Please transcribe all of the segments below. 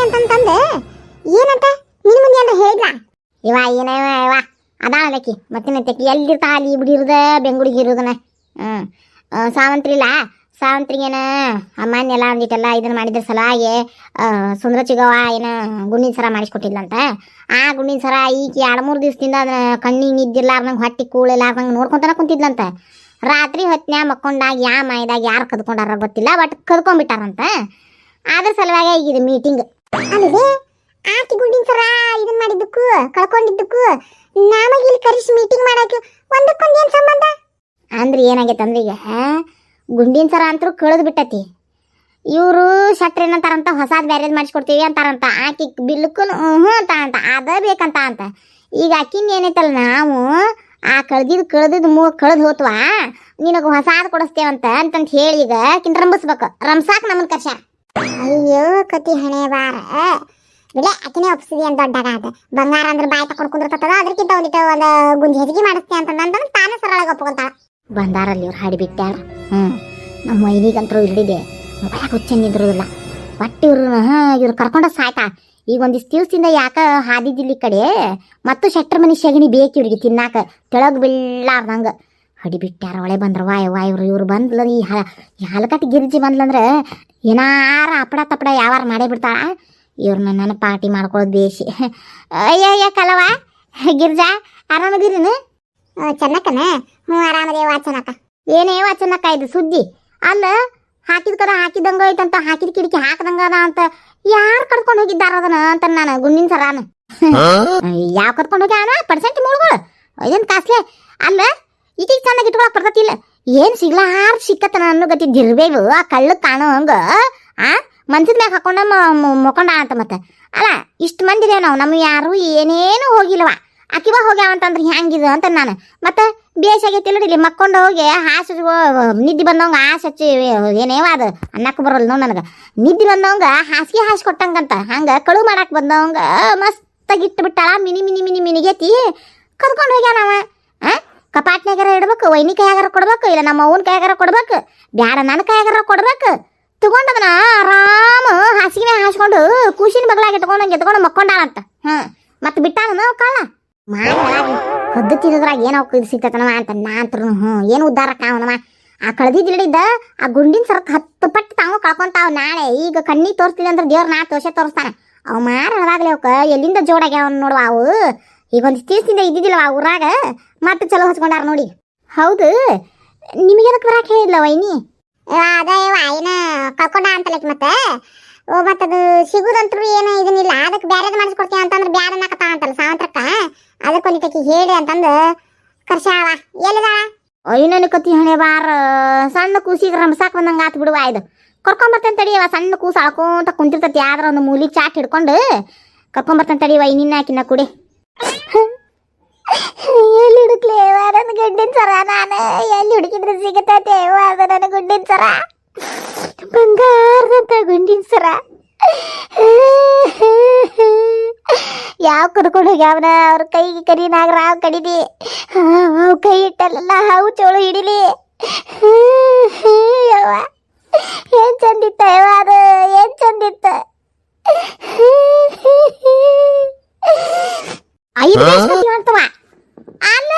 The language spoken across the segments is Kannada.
ಅಂತಂತಂದೆ ಏನಂತ ನಿನ್ ಮುಂದೆ ಏನ್ರ ಹೇಳಿದ್ಲ? ಇವ ಏನೇವ ಇವ ಅದಾಳಕಿ ಮತ್ತಿನಂತಕಿ ಎಲ್ಲಿರ್ತಾ ಅಲ್ಲಿ ಬಿಡಿರುದ ಬೆಂಗುಡಿಗೆ ಇರುದನ. ಸಾವಂತ್ರಿಲ್ಲ, ಸಾವಂತ್ರಿಗೇನ ಅಮ್ಮನ ಎಲ್ಲ ಒಂದಿಟ್ಟೆಲ್ಲ ಇದನ್ನ ಮಾಡಿದ್ರ ಸಲಾಗೆ ಸುಂದರ ಚಿಗವ ಏನ ಗುಂಡಿನ ಸರ ಮಾಡಿಸ್ಕೊಟ್ಟಿದ್ಲಂತ. ಆ ಗುಂಡಿನ ಸರ ಈಗ 2-3 ದಿವಸದಿಂದ ಅದನ್ನ ಕಣ್ಣಿಗೆ ನಿದ್ದಿರ್ಲಾರ್ದಂಗೆ ಹೊಟ್ಟಿ ಕೂಳಿಲಾರ್ದಂಗೆ ನೋಡ್ಕೊಂತಾನ ಕುಂತಿದ್ಲಂತ. ರಾತ್ರಿ ಹೊತ್ನ್ಯಾಗ ಮಕ್ಕೊಂಡಾಗ ಯಾ ಮಾಯದಾಗ ಯಾರು ಕದ್ಕೊಂಡಾರ ಗೊತ್ತಿಲ್ಲ, ಬಟ್ ಕದ್ಕೊಂಡ್ಬಿಟ್ಟಾರಂತ. ಅದ್ರ ಸಲುವಾಗಿ ಈಗ ಇದು ಮೀಟಿಂಗ್. ಅಲ್ಲದೆ ಆಕಿ ಗುಂಡಿನ ಸರ ಇದನ್ನ ಮಾಡಿದ್ದಕ್ಕೂ ಕಳ್ಕೊಂಡಿದ್ದಕ್ಕೂ ನಮಗೆ ಇಲ್ಲಿ ಕರೆಸಿ ಮೀಟಿಂಗ್ ಮಾಡಕ್ಕೆ ಒಂದಕ್ಕೊಂದು ಏನು ಸಂಬಂಧ? ಅಂದ್ರೆ ಏನಾಗೈತೆ ಅಂದ್ರೆ ಈಗ ಗುಂಡಿನ ಸರ ಅಂತೂ ಕಳೆದು ಬಿಟ್ಟತಿ. ಇವರು ಶಟ್ರ್ ಏನಂತಾರಂತ ಹೊಸಾದ್ ಬ್ಯಾರೇಜ್ ಮಾಡಿಸ್ಕೊಡ್ತೀವಿ ಅಂತಾರಂತ. ಆಕಿ ಬಿಲ್ಲಕ್ಕೂ ಅಂತ ಅದ ಬೇಕಂತ ಅಂತ. ಈಗ ಅಕ್ಕಿನ ಏನೈತಲ್ಲ, ನಾವು ಆ ಕಳ್ದಿದ್ದು ಕಳೆದು ಹೋತ್ವಾ ನಿನಗೆ ಹೊಸಾದ್ ಕೊಡಿಸ್ತೇವಂತ ಅಂತಂತ ಹೇಳಿ ಈಗ ಆಕಿನ ರಂಬಿಸ್ಬೇಕು. ರಂಸಾಕ್ ನಮ್ಮನ್ ಕರ್ಶ. ಅಯ್ಯೋ ಕತಿ ಹಣೆ ಬಾರ ಬಿಳೆ. ಆಕಿನೇ ಒಪ್ಸಿದಿ ಅಂತ ದೊಡ್ಡಾಗ ಅದ. ಬಂಗಾರ ಅಂದ್ರೆ ಬಾಯಿ ತಕೊಂಡು ಕುಂದಿರ್ತದ, ಅದಕ್ಕಿಂತ ಒಂದಿಟ್ಟು ಒಂದು ಗುಂಜಿ ಹೆಚ್ಚಿಗೆ ಮಾಡಿಸ್ತೇ ಅಂತ ತಾನೇ ಸರಳಾಗಿ ಒಪ್ಕೊಂತಾಳ. ಬಂದಾರಲ್ಲಿ ಇವ್ರು ಹಾಡಿ ಬಿಟ್ಟಾರ. ನಮ್ಮ ಮೈನಿಗಂತರೂ ಹಿಡಿದೆ ಮೊಬೈಲಾಗ ಹುಚ್ಚಂದಿದ್ರದಿಲ್ಲ. ಒಟ್ಟು ಇವ್ರು ಕರ್ಕೊಂಡ ಸಾಯ್ತಾ. ಈಗ ಒಂದಿಷ್ಟು ದಿವಸದಿಂದ ಯಾಕ ಹಾದಿದ್ದಿಲ್ಲ ಈ ಕಡೆ, ಮತ್ತು ಶೆಟ್ರ್ ಮನಿ ಸೆಗಣಿ ಬೇಕು ಇವ್ರಿಗೆ ತಿನ್ನಾಕ ತೆಳಗ್ ಬೀಳಾರ್ದಂಗ ಹಡಿಬಿಟ್ಟಾರ. ಒಳೆ ಬಂದ್ರ ವಾಯವ್ವ ಇವ್ರು ಬಂದ್ಲ. ಈ ಹಲಕಟ್ಟಿ ಗಿರ್ಜಿ ಬಂದ್ಲಂದ್ರೆ ಏನಾರ ಅಪಡ ತಪಡ ಯಾವಾರ ಮಾಡೇ ಬಿಡ್ತಾಳ. ಇವ್ರನ್ನ ನನ್ನ ಪಾರ್ಟಿ ಮಾಡ್ಕೊಳ್ಳೋದು ಬೇಸಿ. ಅಯ್ಯ ಕಲವ ಗಿರ್ಜಾ ಆರಾಮದಿರಿನ? ಚೆನ್ನಕ್ಕನ? ಆರಾಮದೇವ ಚೆನ್ನಕ್ಕ. ಏನೇವ ಚೆನ್ನಕ್ಕ ಇದು ಸುದ್ದಿ? ಅಲ್ಲ ಹಾಕಿದ ಕದ ಹಾಕಿದಂಗ ಐತಂತ, ಹಾಕಿದ ಕಿಡಿಕಿ ಹಾಕದಂಗ ಅದ ಅಂತ ಯಾರು ಕರ್ಕೊಂಡು ಹೋಗಿದ್ದಾರ ಅದನ್ನ ಅಂತ ನಾನು ಗುಂಡಿನ ಸರಾನ ಯಾವ ಕರ್ಕೊಂಡು ಹೋಗ್ಯಾನ? ಪರ್ಸೆಂಟ್ ಮೂಳುಗಳು ಇದನ್ ಕಾಸ್ಲೆ ಅಲ್ಲ. ಈಚೆಗೆ ಚೆನ್ನಾಗಿ ಇಟ್ಕೊಳಕ್ ಬರ್ತತಿಲ್ಲ. ಏನ್ ಸಿಗ್ಲಾರ ಸಿಕ್ಕತ್ತನ ಅನ್ನೋ ಗತಿದ್ದಿರ್ಬೇಕು. ಆ ಕಳ್ಳಕ್ ಕಾಣೋ ಹಂಗ ಮನ್ಸಿದ ಮ್ಯಾಗ ಹಾಕೊಂಡ ಮೊಕೊಂಡ ಅಂತ. ಮತ್ತೆ ಅಲ್ಲ ಇಷ್ಟು ಮಂದಿದೆ ನಾವು, ನಮ್ಗೆ ಯಾರು ಏನೇನು ಹೋಗಿಲ್ವ. ಅಕಿವ ಹೋಗ್ಯಾವ ಅಂತಂದ್ರೆ ಹೆಂಗಿದ ಅಂತ ನಾನು. ಮತ್ತೆ ಬೇಸಾಗೈತಿಲ್ಲ ಇಲ್ಲಿ ಮಕ್ಕೊಂಡು ಹೋಗಿ ಹಾಸು ನಿದ್ದೆ ಬಂದವಂಗ ಹಾಸು ಹಚ್ಚಿ ಏನೇವ ಅದು ಅನ್ನಕ್ಕೆ ಬರೋಲ್ಲ ನೋಡು ನನಗೆ. ನಿದ್ದೆ ಬಂದವಂಗ ಹಾಸಿಗೆ ಹಾಸಿ ಕೊಟ್ಟಂಗಂತ ಹಂಗ ಕಳು ಮಾಡಕ್ ಬಂದವಂಗ ಮಸ್ತಾಗಿ ಇಟ್ಟು ಬಿಟ್ಟಾಳ. ಮಿನಿಗೇತಿ ಕರ್ಕೊಂಡು ಹೋಗ್ಯಾನವ. ಕಪಾಟ್ನಾಗಾರ ಇಡ್ಬೇಕು, ವೈನಿ ಕೈಯಾಗಾರ ಕೊಡ್ಬೇಕು, ಇಲ್ಲ ನಮ್ಮ ಅವ್ವನ ಕೈಯಾಗಾರ ಕೊಡ್ಬೇಕು, ಬ್ಯಾಡ ನನ್ನ ಕೈಯಾಗಾರ ಕೊಡ್ಬೇಕು. ತಗೊಂಡದನ ಆರಾಮ ಹಾಸಿಗೆ ಮ್ಯಾಗ ಹಾಸ್ಕೊಂಡು ಕೂಸಿನ ಬಗ್ಲಾಗ ಎತ್ಕೊಂಡು ಮಕ್ಕೊಂಡಾಳಂತ. ಮತ್ತೆ ಬಿಟ್ಟಾನ ಕಾಳ ಕದ್ದು ತಿನ್ನದ್ರಾಗ ಏನೋ ಇದು ಸಿಗ್ತತನವ ಅಂತ ನಾಂತ್ರು. ಏನು ಉದ್ದಾರ ಕಾವನವ. ಆ ಕಳ್ದಿದ್ದ ಆ ಗುಂಡಿನ ಸರಕ್ 10 ಪಟ್ಟು ತಾವು ಕಳ್ಕೊಂತಾವ್. ನಾಳೆ ಈಗ ಕಣ್ಣಿಗೆ ತೋರಿಸ್ತಿಲ್ಲ ಅಂದ್ರೆ ದೇವ್ರ ನಾ ತೋರಿಸ್ತಾನೆ. ಅವು ಮಾರವಾಗ್ಲಿ ಅವಕ್ಕ ಎಲ್ಲಿಂದ ಜೋಡಾಗ್ಯಾವ ನೋಡುವ. ಅವು ಈಗ ಒಂದು ತೀರ್ಸಿಂದ ಇದ್ದಿದ್ದಿಲ್ಲವ ಆ ಊರಾಗ, ಮತ್ತೆ ಚಲೋ ಹಚ್ಕೊಂಡಾರ ನೋಡಿ. ಹೌದು, ನಿಮಗೆ ಅದಕ್ಕೆ ಬರಾಕ್ ಹೇಳಿದ್ಲ ವೈನಿ? ಅದೇ ಏನ ಕಳ್ಕೊಂಡ ಅಂತಲಕ್ಕೆ ಮತ್ತೆ ಮತ್ತದು ಸಿಗುದಂತೂ ಏನೋ ಇದನ್ನಿಲ್ಲ. ಅದಕ್ಕೆ ಬ್ಯಾರೇಜ್ ಮಾಡಿಸ್ಕೊಡ್ತೀವಿ ಅಂತಂದ್ರೆ ಬ್ಯಾಡ ಅನ್ನಕತ್ತ ಅಂತಲ್ಲ ಸಾವಂತ್ರಕ್ಕ. ಅದಕ್ಕೆ ಒಂದಿಟ್ಟಕ್ಕೆ ಹೇಳಿ ಅಂತಂದು ಕರ್ಸಾವ. ಎಲ್ಲಿದಾಳ? ಐನನ ಕತಿ ಹಣೆ ಬಾರ. ಸಣ್ಣ ಕೂಸಿಗೆ ರಂಸಾಕ್ ಬಂದಂಗ ಆತ್ ಬಿಡುವ. ಇದು ಕರ್ಕೊಂಬರ್ತೇನೆ ತಡಿಯವ. ಸಣ್ಣ ಕೂಸು ಅಳ್ಕೊಂತ ಕುಂತಿರ್ತತಿ ಯಾವ್ದಾರ ಒಂದು ಮೂಲಿಗೆ ಚಾಟ್ ಹಿಡ್ಕೊಂಡು ಕರ್ಕೊಂಬರ್ತೇನೆ ತಡಿಯವ. ಇನ್ನಿನ್ನ ಹಾಕಿನ ಕುಡಿ. ಎಲ್ಲಿ ಹುಡುಕ್ಲೇವ ನನ್ನ ಗುಂಡಿನ ಸರ? ನಾನು ಎಲ್ಲಿ ಹುಡುಕಿದ್ರೆ ಸಿಗತ್ತೇವ ಅದು ನನ್ನ ಗುಂಡಿನ ಸರ? ಬಂಗಾರದಂತ ಗುಂಡಿನ ಸರ ಯಾವ ಕರ್ಕೊಂಡು ಹೋಗ್ಯಾವನ? ಅವ್ರ ಕೈಗೆ ಕರಿ ನಾಗರಾವ್ ಕಡಿದಿ. ಅವು ಕೈ ಇಟ್ಟಲ್ಲ ಹಾವು ಚೋಳು ಹಿಡಿಲಿ. ಯವ್ವ ಏನ್ ಚಂದಿತ್ತ ಯವ್ವ, ಅದು ಏನ್ ಚಂದಿತ್ತ. 5 ಅಂತವ ಅಲ್ಲ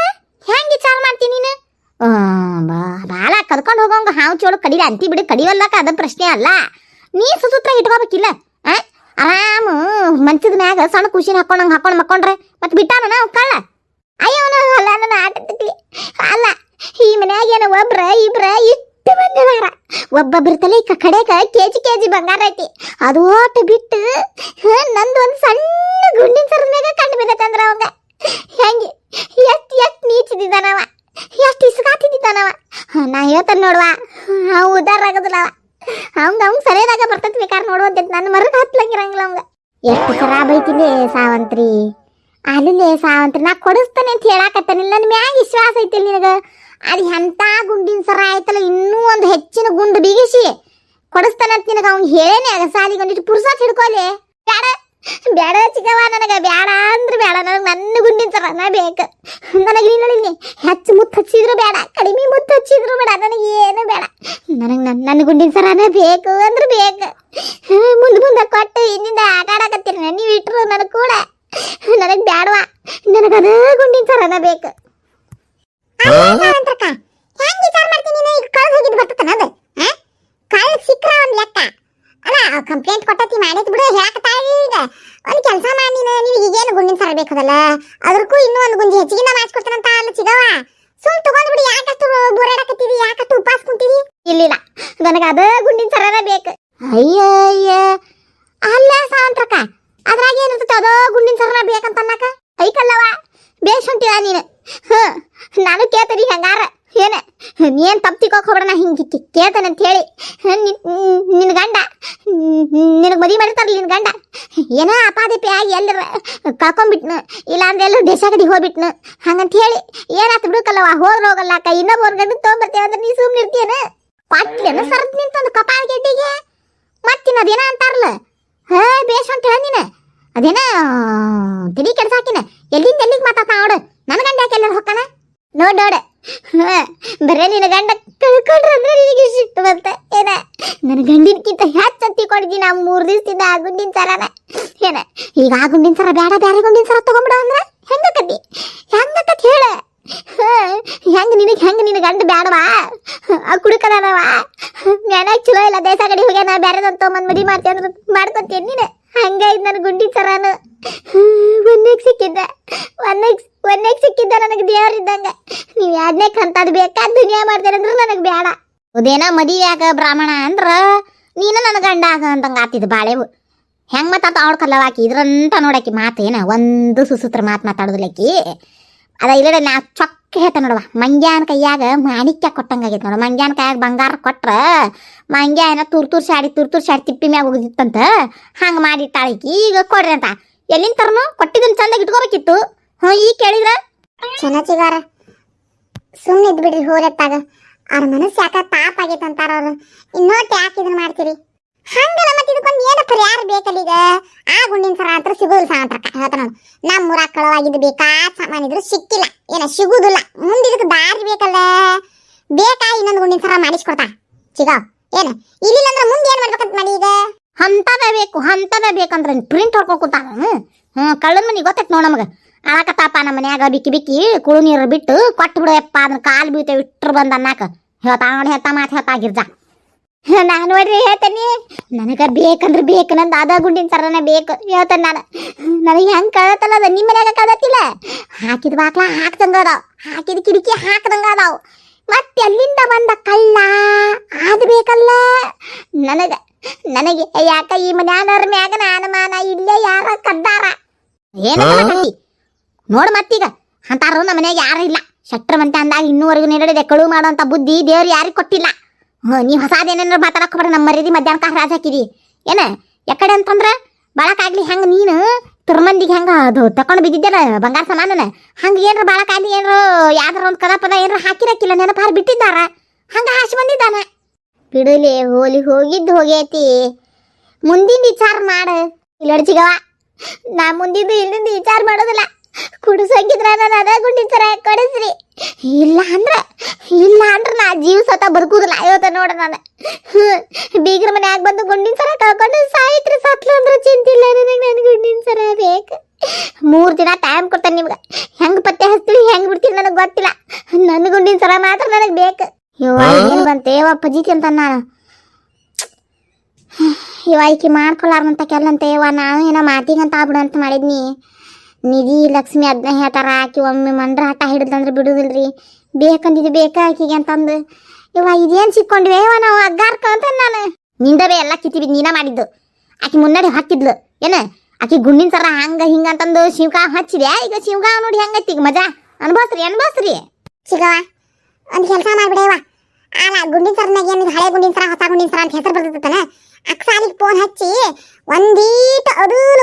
ಹೆಂಗೆ ಚಾಲ್ ಮಾಡ್ತೀನಿ ನೀನು? ಬಾಳ ಕದ್ಕೊಂಡು ಹೋಗೋಂಗ ಹಾವು ಚೋಳು ಕಡಿಲ ಅಂತಿ ಬಿಡು. ಕಡಿವಲ್ಲಕ ಅದ ಪ್ರಶ್ನೆ ಅಲ್ಲ. ನೀ ಸುಸೂತ್ರ ಇಟ್ಕೋಬೇಕಿಲ್ಲ. ಆರಾಮ ಮಂಚದ ಮ್ಯಾಗ ಸಣ್ಣ ಖುಷಿನ ಹಾಕೊಂಡು ಮಕ್ಕೊಂಡ್ರೆ ಮತ್ತೆ ಬಿಟ್ಟಾನ ನಾವು ಕಳ್ಳ. ಅಯ್ಯವನು ಅಲ್ಲ ನನ್ನ ಆಟತಿ ಅಲ್ಲ. ಈ ಮನ್ಯಾಗ ಏನೋ ಒಬ್ರ ಇಬ್ರ ಇಟ್ಟು ಬಂದವಾರ. ಒಬ್ಬೊಬ್ಬಿರ್ತಲ್ಲ ಈ ಕಡೆಗ ಕೆಜಿ ಬಂಗಾರ ಐತಿ. ಅದು ಓಟ ಬಿಟ್ಟು ನಂದು ಒಂದು ಸಣ್ಣ ಗುಂಡಿನ ಸರದ ಮ್ಯಾಗ ಕಂಡು ಬಿದ್ದೈತಂದ್ರ ಅವಂಗ ಹೆಂಗೆ ಎಷ್ಟ್ ನೀಚಿದ್ದಾನವ, ಎಷ್ಟು ಇಸ್ಕಾತಿದ್ದಾನವ. ನಾ ಹೇಳ್ತಾನೆ ನೋಡುವ, ಅವು ಉದಾರ ಆಗೋದಿಲ್ಲವ. ಅವಂಗ ಸರಿಯಾದಾಗ ಬರ್ತೈತಿ ಬೇಕಾದ್ರೆ ನೋಡುವಂತೈತಿ. ನನ್ನ ಮರಕ್ಕೆ ಹತ್ಲಂಗಿರಂಗಿಲ್ಲ ಅವಂಗ. ಎಷ್ಟು ಖರಾಬ್ ಐತಿಲೇ ಸಾವಂತ್ರಿ. ಅಲ್ಲೇ ಸಾವಂತ್ರಿ ನಾ ಕೊಡಿಸ್ತಾನೆ ಅಂತ ಹೇಳಾಕತ್ತಾನಿಲ್ಲ. ನನ್ನ ಮ್ಯಾಗ ವಿಶ್ವಾಸ ಐತಿಲ್ಲ ನಿನಗ. ಅದು ಎಂತ ಗುಂಡಿನ ಸರ ಆಯ್ತಲ್ಲ, ಇನ್ನೂ ಒಂದು ಹೆಚ್ಚಿನ ಗುಂಡು ಬಿಗಿಸಿ ಕೊಡಿಸ್ತಾನಂತ ನಿನಗ ಅವ್ನು ಹೇಳೇನೆ. ಸಾಲಿಗೆ ಒಂದಿಟ್ಟು ಪುರ್ಸಾತ್ ಹಿಡ್ಕೊಲೆ. ಬೇಡ ಚಿಕ್ಕವ, ನನಗೆ ಬೇಡ ಅಂದ್ರೆ ಬೇಡ. ನನಗೆ ನನ್ನ ಗುಂಡಿನ ಸರನ ಬೇಕು. ನನಗೆ ನೀನು ಹೆಚ್ಚು ಮುತ್ತು ಹಚ್ಚಿದ್ರು ಬೇಡ, ಕಡಿಮೆ ಮುತ್ತು ಹಚ್ಚಿದ್ರು ಬೇಡ, ನನಗೆ ಏನು ಬೇಡ. ನನಗೆ ನನ್ನ ಗುಂಡಿನ ಸರನ ಬೇಕು ಅಂದ್ರೆ ಬೇಕು. ಮುಂದೆ ಕೊಟ್ಟು ಇನ್ನಿಂದ ಆಟ ಅಂದ್ರು ನನಗೆ ಕೂಡ ನನಗೆ ಬ್ಯಾಡವಾ, ನನಗದ ಗುಂಡಿನ ಸರನ ಬೇಕು. ಸಾವಂತ್ರಕ್ಕ ಹೆಂಗ್ ವಿಚಾರ ಮಾಡ್ತೀನಿ ನೀನು? ಈಗ ಕಳ್ದು ಹೋಗಿದ್ದು ಬರ್ತತನ ಅದು? ಕಳ್ದು ಸಿಕ್ಕ್ರ ಒಂದು ಲೆಕ್ಕ ಅಲ್ಲ. ಕಂಪ್ಲೇಂಟ್ ಕೊಟ್ಟತಿ ಮಾಡೈತಿ ಬಿಡು, ಹೇಳಕತ್ತಾಳಿ. ಈಗ ಒಂದು ಕೆಲಸ ಮಾಡಿ ನೀನು, ಈಗೇನು ಗುಂಡಿನ ಸರ ಬೇಕದಲ್ಲ, ಅದ್ರಕ್ಕೂ ಇನ್ನೂ ಒಂದು ಗುಂಜಿ ಹೆಚ್ಚಿಗೆ ಮಾಡಿಸ್ಕೊಡ್ತಾನಂತ ಅಲ್ಲ ಚಿಗವ. ಸುಮ್ ತಗೊಂಡ್ಬಿಡಿ, ಯಾಕಷ್ಟು ಬೋರಾಡಕತ್ತೀವಿ, ಯಾಕಷ್ಟು ಉಪವಾಸ ಕುಂತೀವಿ? ಇಲ್ಲ, ನನಗೆ ಅದ ಗುಂಡಿನ ಸರನ ಬೇಕು. ಅಯ್ಯ ಅಲ್ಲ ಸಾವಂತ್ರಕ್ಕ, ಅದ್ರಾಗ ಏನಿರ್ತೈತೆ ಅದೋ ಗುಂಡಿನ ಸರನ ಬೇಕಂತ ಅನ್ನಕ ಐಕಲ್ಲವ. ಬೇಷ್ ಹೊಂಟಿದ ನೀನು. ನಾನು ಕೇಳ್ತೇನೆ ಹೆಂಗಾರ ಏನ ನೀನ್ ತಪ್ಪು ತಿಕ್ಕೋಕ್ ಹೋಗ್ಬೇಡ. ನಾ ಹಿಂಗೆ ಕೇಳ್ತೇನೆ ಅಂತ ಹೇಳಿ ನಿನ್ನ ಗಂಡ ನಿನಗೆ ಮದುವೆ ಮಾಡಿರ್ತಾರಲ್ಲ, ನಿನ್ನ ಗಂಡ ಏನೋ ಅಪಾದಪಿ ಆಗಿ ಎಲ್ಲರ ಕಳ್ಕೊಂಡ್ಬಿಟ್ನು, ಇಲ್ಲಾಂದ್ರೆ ಎಲ್ಲರೂ ದೇಶ ಗಡಿ ಹೋಗ್ಬಿಟ್ನು, ಹಂಗಂತ ಹೇಳಿ ಏನಾತ ಬಿಡುಕಲ್ಲವ. ಹೋಗಲ್ಲಕ್ಕ ಇನ್ನೊಬ್ಬರ ಗಂಡ ತೊಗೊಂಬರ್ತೇವೆ ಅಂದ್ರೆ ನೀ ಸುಮ್ಮನೆ ಇರ್ತೀಯನ? ಪಾಟ್ಲೇನ ಸರದ್ ನಿಂತಂದು ಕಪಾಳ ಗೆಡ್ಡಿಗೆ ಮತ್ತಿನ ಅದೇನ ಅಂತಾರಲ್ಲ, ಬೇಷ್ ಅಂತ ಹೇಳ ನೀನು. ಅದೇನ ತಿಳಿ ಕೆಡ್ಸಾಕಿನ ಎಲ್ಲಿಂದ ಎಲ್ಲಿಗೆ ಮಾತಾಡ್ತಾ ನೋಡು. ನನ್ನ ಗಂಡ ಯಾಕೆ ಎಲ್ಲರೂ ಹೊಕ್ಕನ ನೋಡ್. ಬರೇ ನಿನ್ನ ಗಂಡ ಕಳ್ಕೊಂಡ್ರ ಅಂದ್ರೆ ನಿನಗೆ ಸಿಟ್ಟು ಬಂತ ಏನ? ನನ್ನ ಗಂಡಿನಕ್ಕಿಂತ ಹೆಚ್ಚು ಕೊಡಿದ್ದೀನಿ ನಾ 3 ದಿವಸದಿಂದ ಆ ಗುಂಡಿನ ಸರನ ಏನ. ಈಗ ಆ ಗುಂಡಿನ ಸರ ಬೇಡ, ಬೇರೆ ಗುಂಡಿನ ಸರ ತಗೊಂಡ್ಬಿಡು ಅಂದ್ರೆ ಹೆಂಗಕತಿ ಹೇಳ. ಹೆಂಗ್ ನಿನ್ನ ಗಂಡ ಬ್ಯಾಡವಾ? ಆ ಕುಡುಕನವ ನೆನಾಗ ಚಲೋ ಇಲ್ಲ, ದೇಶ ಗಡಿ ಹೋಗ್ಯ ನಾ ಬ್ಯಾರೆದಂತ ತೊಗೊಂಬಂದು ಮದುವೆ ಮಾಡ್ತೀನಿ ಅಂದ್ರೆ ಮಾಡ್ಕೊತೀನಿ ನೀನು. ಹಂಗ ಇದು ನನ್ನ ಗುಂಡಿನ ಸರನು ಒಂದೇಗ್ ಸಿಕ್ಕಿದ್ದ ನನಗೆ ದೇವ್ರಿದ್ದಂಗ. ನೀವು ಯಾದನೇ ಕಂತದ್ ಬೇಕಾ ದುನಿಯಾ ಮಾಡ್ತೀರ ಅಂದ್ರೆ ನನಗೆ ಬೇಡ. ಅದೇನ ಮದುವೆಯಾಗ ಬ್ರಾಹ್ಮಣ ಅಂದ್ರ ನೀನು ನನ್ನ ಗಂಡ ಆಗ ಅಂತಂಗ ಆತಿದ್ ಬಾಳೆವು. ಹೆಂಗ್ ಮಾತಾಡ್ತಾ ಅವಡ್ಕಲ್ಲವಾಕಿ ಇದ್ರಂತ ನೋಡಾಕಿ ಮಾತೇನ ಒಂದು ಸುಸೂತ್ರ ಮಾತಾಡೋದಿಲ್ಲಕಿ. ಅದ ಇಲ್ಲ ನಾ ಚೊಕ್ಕ ಹೇಳ್ತ ನೋಡವ, ಮಂಗ್ಯಾನ ಕೈಯಾಗ ಮಾಣಿಕ್ಯ ಕೊಟ್ಟಂಗಾಗೈತೆ ನೋಡ. ಮಂಗ್ಯಾನ ಕೈಯಾಗ ಬಂಗಾರ ಕೊಟ್ರ ಮಂಗ್ಯ ಏನ ತೂರ್ ಶಾಡಿ ತಿಪ್ಪಿ ಮ್ಯಾಗ ಹೋಗಿತ್ತಂತ ಹಂಗ ಮಾಡಿಟ್ಟಾಳಿಕಿ. ಈಗ ಕೊಡ್ರಿ ಅಂತ ಎಲ್ಲಿಂದ ತರನು ಕೊಟ್ಟಿದ್ದನ್ ಚಂದಾಗ ಇಟ್ಕೋಬೇಕಿತ್ತು. ಈಗ ಕೇಳಿದ್ರ ಚಿಗಾರ ಸುಮ್ಮನೆ ಇದ್ ಬಿಡ್ರಿ. ಹೋರತ್ತಾಗ ಅವ್ರ ಮನಸ್ಸು ಯಾಕ ತಾಪ್ ಆಗೈತೆ ಅಂತಾರ ಅವ್ರು. ಇನ್ನೋಟ್ ಯಾಕೆ ಇದನ್ನ ಮಾಡ್ತೀರಿ? ಹಂಗಲ್ಲ ಮತ್ತೆ ಇದಕ್ಕೊಂದು ಏನು ಪರಿಹಾರ ಬೇಕಲ್ಲ. ಈಗ ಆ ಗುಂಡಿನ ಸರ ಅಂತ ಸಿಗೋದಿಲ್ಲ ಸಾವಂತ್ರಕ್ಕ ಹೇಳ್ತಾನ. ನಮ್ಮ ಊರಾಗ ಕಳವಾಗಿದ್ದು ಬೇಕಾ ಸಾಮಾನಿದ್ರು ಸಿಕ್ಕಿಲ್ಲ, ಸಿಗುದಿಲ್ಲ. ಮುಂದೆ ಇದಕ್ಕೆ ದಾರಿ ಬೇಕಲ್ಲ. ಬೇಕಾ ಇನ್ನೊಂದು ಗುಂಡಿನ ಸರ ಮಾಡಿಸ್ಕೊಡ್ತಾ ಚಿಗಾವ್ ಏನ? ಇಲ್ಲಿಲ್ಲ ಅಂದ್ರೆ ಮುಂದೆ ಏನ್ ಮಾಡ್ಬೇಕಂತ ಮಾಡಿ? ಈಗ ಹಂತದ ಬೇಕಂದ್ರೆ ಪ್ರಿಂಟ್ ಹೊಡ್ಕೊತಾನ. ಕಳ್ಳನ ಮನಿ ಗೊತ್ತೈತ್ ನೋಡ್ ನಮಗ. ಅಳಕತ್ತಾಪ ನಮ್ಮ ಮನ್ಯಾಗ ಬಿಕ್ಕಿ ಕುಳು ನೀರು ಬಿಟ್ಟು ಕೊಟ್ಟು ಬಿಡಪ್ಪ, ಅದನ್ನ ಕಾಲು ಬೀಳ್ತೇವೆ ಇಟ್ರು ಬಂದ ಅನ್ನಕ ಹೇಳ್ತಾ ನೋಡಿ. ಹೇಳ್ತಾ ಮಾತು ಹೇಳ್ತಾ ಗಿರ್ಜಾ ನಾನು ನೋಡ್ರಿ ಹೇಳ್ತೇನಿ, ನನಗೆ ಬೇಕಂದ್ರೆ ಬೇಕು, ನಂದು ಅದ ಗುಂಡಿನ ಸರನೇ ಬೇಕು ಹೇಳ್ತೇನೆ ನಾನು. ನನಗೆ ಹೆಂಗೆ ಕಳತ್ತಲ್ಲ ಅದ ನಿಮ್ಮ ಮನ್ಯಾಗ ಕಳತಿಲ್ಲ. ಹಾಕಿದ ಬಾಕ್ಲ ಹಾಕ್ದಂಗ ಅದಾವ, ಹಾಕಿದ ಕಿಟಕಿ ಹಾಕ್ದಂಗ ಅದಾವ. ಮತ್ತೆ ಎಲ್ಲಿಂದ ಬಂದ ಕಳ್ಳ ಆದ್ ಬೇಕಲ್ಲ ನನಗೆ ಯಾಕ ಈ ಮನ್ಯಾನವ್ರ ಮ್ಯಾಗ ಅನುಮಾನ. ಇಲ್ಲೇ ಯಾರ ಕದ್ದಾರ ಏನ ನೋಡ್. ಮತ್ತೀಗ ಅಂತಾರು ನಮ್ಮ ಮನ್ಯಾಗ ಯಾರು ಇಲ್ಲ. ಶಟ್ರ ಮಂತೆ ಅಂದಾಗ ಇನ್ನೂವರೆಗೂ ನೀಡಿದೆ ಕಳುವು ಮಾಡುವಂತ ಬುದ್ಧಿ ದೇವ್ರು ಯಾರಿಗೆ ಕೊಟ್ಟಿಲ್ಲ. ನೀವು ಹೊಸಾದೇನೇನಾರು ಮಾತಾಡಕೋಬೇಡ. ನಮ್ಮ ಮರ್ಯಾದಿ ಮಧ್ಯಾಹ್ನ ಕಾರ್ ರಾಜ ಹಾಕಿರಿ ಏನ ಯಾಕಡೆ ಅಂತಂದ್ರ ಬಾಳಕಾಗ್ಲಿ. ಹೆಂಗ ನೀನು ತಿರ್ಮಂದಿಗೆ ಹೆಂಗ ಅದು ತಕೊಂಡು ಬಿದ್ದಿದ್ದೇನ ಬಂಗಾರ ಸಮಾನನ, ಹಂಗ ಏನ್ರ ಬಾಳಕಾಗ್ಲಿ ಏನ್ರ ಯಾವ್ದಾರ ಒಂದು ಕದ ಪದ ಏನ್ರ ಹಾಕಿರಕ್ಕಿಲ್ಲ, ನೆನಪಾರು ಬಿಟ್ಟಿದ್ದಾರ, ಹಂಗ ಹಾಸಿ ಬಂದಿದ್ದಾನ. ಬಿಡಲಿ ಹೋಗಿದ್ದು ಹೋಗೈತಿ. ಮುಂದಿನ ವಿಚಾರ ಮಾಡ. ಇಲ್ಲಡ್ಚಿಗವ ನಾ ಮುಂದಿದ್ದು ಇಲ್ಲಿಂದ ವಿಚಾರ ಮಾಡೋದಿಲ್ಲ. ಕುಡಿಸಂಗಿದ್ರ ನಾನು ಅದ ಗುಂಡಿನ ಸರ ಕೊಡಿಸ್ರಿ. ಇಲ್ಲ ಅಂದ್ರ ನಾ ಜೀವ ಸತ ಬದುಕುದಿಲ್ಲ ಇವತ್ತ ನೋಡ. ನಾನು ಬೀಗ್ರ ಮನ್ಯಾಗ ಬಂದು ಗುಂಡಿನ ಸರ ಕಳ್ಕೊಂಡು ಸಾಯಿತ್ರಿ ಸತ್ಲು ಅಂದ್ರೆ ಚಿಂತಿಲ್ಲ ನನಗೆ. ನನ್ ಗುಂಡಿನ ಸರ ಬೇಕು. 3 ದಿನ ಟೈಮ್ ಕೊಡ್ತೇನೆ ನಿಮ್ಗೆ. ಹೆಂಗ್ ಪತ್ತೆ ಹಚ್ತೀರಿ ಹೆಂಗ್ ಬಿಡ್ತೀರಿ ನನಗೆ ಗೊತ್ತಿಲ್ಲ. ನನ್ನ ಗುಂಡಿನ ಸರ ಮಾತ್ರ ನನಗೆ ಬೇಕು. ಏನ್ ಬಂತೆ ಪಜಿತಿ ಅಂತ ನಾನು ಈಕಿ ಮಾಡ್ಕೊಲಾರ್ದಂತ ಕೆಲ್ಲಂತ ನಾನು ಏನೋ ಮಾತಿಗಂತ ಆಗ್ಬಿಡು ಅಂತ ಮಾಡಿದ್ನಿ. ನಿಧಿ ಲಕ್ಷ್ಮಿ ಅದನ್ನ ಹೇಳ್ತಾರ, ಆಕಿ ಒಮ್ಮೆ ಮಂಡ್ರ ಹಠ ಹಿಡಿದಂದ್ರೆ ಬಿಡುದಿಲ್ರಿ, ಬೇಕಂದಿದ್ದು ಬೇಕಾ ಆಕಿಗೆ ಅಂತಂದು. ಇದೇನು ಸಿಕ್ಕೊಂಡಿವೆ ನಾವು ಅಗ್ಗಾರ್ಕ ಅಂತ ನಾನು. ನಿಂದವೇ ಎಲ್ಲ ಕಿತ್ತಿವಿ ನೀನ ಮಾಡಿದ್ದು. ಆಕಿ ಮುನ್ನಡೆ ಹಾಕಿದ್ಲು ಏನ, ಆಕಿ ಗುಂಡಿನ ಸರ ಹಂಗ ಹಿಂಗ ಅಂತಂದು ಶಿವಗಾವ್ ಹಚ್ಚಿದ್ಯಾ. ಈಗ ಶಿವಗಾವ್ ನೋಡಿ ಹೆಂಗೈತಿ ಈಗ ಮಜಾ ಅನ್ಭವಿಸ್ರಿ. ಸಿಗವ ಒಂದು ಕೆಲಸ ಮಾಡ್ಬಿಡೇವ. ಅಲ್ಲ ಗುಂಡಿನ ಸರ್ನಾಗ ಏನು ಹಳೆ ಗುಂಡಿನ ಸರ ಹೊಸ ಗುಂಡಿನ ಸರ ಅಂತ ಹೆಸರು ಬರ್ತಿರ್ತಾನೆ. ಅಕ್ಸಾಲಿಗೆ ಫೋನ್ ಹಚ್ಚಿ ಒಂದೀಟ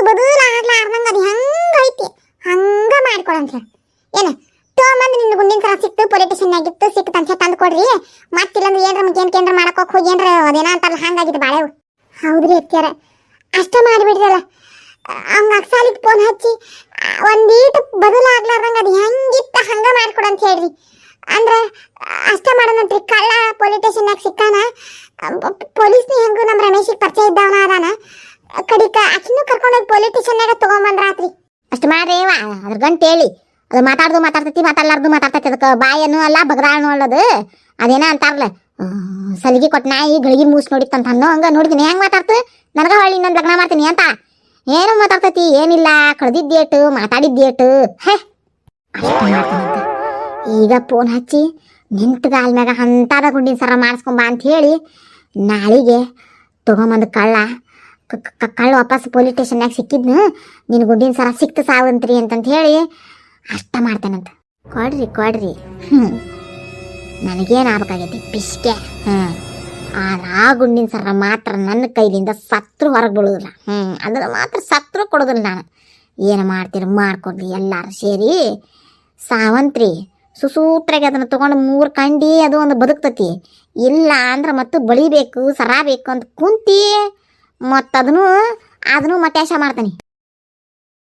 ಬದೂಲ ಆಗ್ಲಾರ್ದಂಗ ಅದು ಹೆಂಗ ಐತಿ ಹಂಗ ಮಾಡ್ಕೊಳಂತ ಹೇಳಿ ಏನ. ತೊಗೊಂಬಂದು ನಿನ್ನ ಗುಂಡಿನ ಸರ ಸಿಕ್ತು, ಪೊಲಿಟಿಷನ್ ಆಗಿತ್ತು, ಸಿಕ್ತು ಅಂತ ತಂದು ಕೊಡ್ರಿ. ಮತ್ತಿಲ್ಲಂದ್ರೆ ಏನ್ರ ಕೇಂದ್ರ ಮಾಡಕೋಕ್ ಹೋಗಿ ಏನ್ರ ಅದೇನ ಅಂತಾರಲ್ಲ ಹಂಗಾಗಿದ್ದು ಬಾಳೆವು. ಹೌದ್ರಿ ಅತ್ಯಾರ ಅಷ್ಟ ಮಾಡಿಬಿಡ್ರಲ್ಲ. ಹಂಗ ಅಕ್ಸಾಲಿಗೆ ಫೋನ್ ಹಚ್ಚಿ ಒಂದೀಟ ಬದೂಲ ಆಗ್ಲಾರ್ದಂಗ ಅದು ಹೆಂಗಿತ್ತ ಹಂಗ ಮಾಡ್ಕೊಡಂತ ಹೇಳ್ರಿ. ಅಂದ್ರೆ ಅಷ್ಟ ಮಾಡೋಣಂತ್ರಿ. ಕಳ್ಳ ಪೊಲಿಟಿಷನ್ಯಾಗ ಸಿಕ್ಕಾನ, ಪೊಲೀಸ್ನಿ ಹೆಂಗು ನಮ್ಮ ರಮೇಶಿಗೆ ಪರಿಚಯ ಇದ್ದವನ ಅದಾನ. ಕಡಿಕ ಆಕಿನೂ ಕರ್ಕೊಂಡೋಗಿ ಪೊಲೀಸ್ ಸ್ಟೇಷನ್ನಾಗ ತಗೊಂಬಂದ್ರಾತ್ರಿ. ಅಷ್ಟು ಮಾಡ್ರಿ ಅದ್ರ ಗಂಟು ಹೇಳಿ ಅದು ಮಾತಾಡ್ತೈತಿ ಮಾತಾಡ್ಲಾರ್ದು ಮಾತಾಡ್ತೈತಿ. ಅದಕ್ಕೆ ಬಾಯನು ಅಲ್ಲ ಬಗದಾಳನು ಅಲ್ಲದು. ಅದೇನ ಅಂತಾರಲ್ಲ ಸಲಿಗೆ ಕೊಟ್ಟು ನಾಯಿ ಗಳಿಗೆ ಮೂಸ್ ನೋಡಿತ್ತಂತ ಅನ್ನೋ ಹಂಗ ನೋಡಿದ್ದೀನಿ. ಹೆಂಗೆ ಮಾತಾಡ್ತು ನನಗ ಹೊಳ್ಳಿ ಇನ್ನೊಂದು ಲಗ್ನ ಮಾಡ್ತೀನಿ ಅಂತ ಏನು ಮಾತಾಡ್ತೈತಿ. ಏನಿಲ್ಲ ಕಳೆದಿದ್ದೇಟು ಮಾತಾಡಿದ್ದೇಟು ಹೇ ಅಷ್ಟು ಮಾಡ್ತಾನಂತ. ಈಗ ಫೋನ್ ಹಚ್ಚಿ ನಿಂತು ಗಾಲ ಮ್ಯಾಗ ಅಂತಾದ ಗುಂಡಿನ ಸರ ಮಾಡಿಸ್ಕೊಂಬ ಅಂತ ಹೇಳಿ ನಾಳೆಗೆ ತೊಗೊಂಬಂದು ಕಳ್ಳ ವಾಪಸ್ ಪೊಲೀಸ್ ಸ್ಟೇಷನ್ಯಾಗ ಸಿಕ್ಕಿದ್ನು. ನಿನ್ನ ಗುಂಡಿನ ಸರ ಸಿಕ್ತು ಸಾವಂತ್ರಿ ಅಂತಂತ ಹೇಳಿ ಅಷ್ಟ ಮಾಡ್ತಾನಂತ. ಕೊಡ್ರಿ ನನಗೇನು ಆಗ್ಬೇಕಾಗೈತಿ ಪಿಸ್ಕೆ. ಆದ್ರೆ ಆ ಗುಂಡಿನ ಸರ ಮಾತ್ರ ನನ್ನ ಕೈಲಿಂದ ಸತ್ರು ಹೊರಗೆ ಬೀಳೋದಿಲ್ಲ. ಅದನ್ನು ಮಾತ್ರ ಸತ್ರು ಕೊಡೋದಿಲ್ಲ ನಾನು. ಏನು ಮಾಡ್ತೀರಿ ಮಾಡ್ಕೊಡ್ರಿ ಎಲ್ಲರೂ ಸೇರಿ. ಸಾವಂತ್ರಿ ಸುಸೂತ್ರಾಗಿ ಅದನ್ನು ತೊಗೊಂಡು 3 ಕಂಡಿ ಅದು ಒಂದು ಬದುಕ್ತತಿ. ಇಲ್ಲ ಅಂದ್ರೆ ಮತ್ತು ಬಳಿಬೇಕು ಸರ ಬೇಕು ಅಂತ ಕುಂತಿ ಮತ್ತು ಅದನ್ನು ಮಟ್ಯಾಶ ಮಾಡ್ತಾನೆ.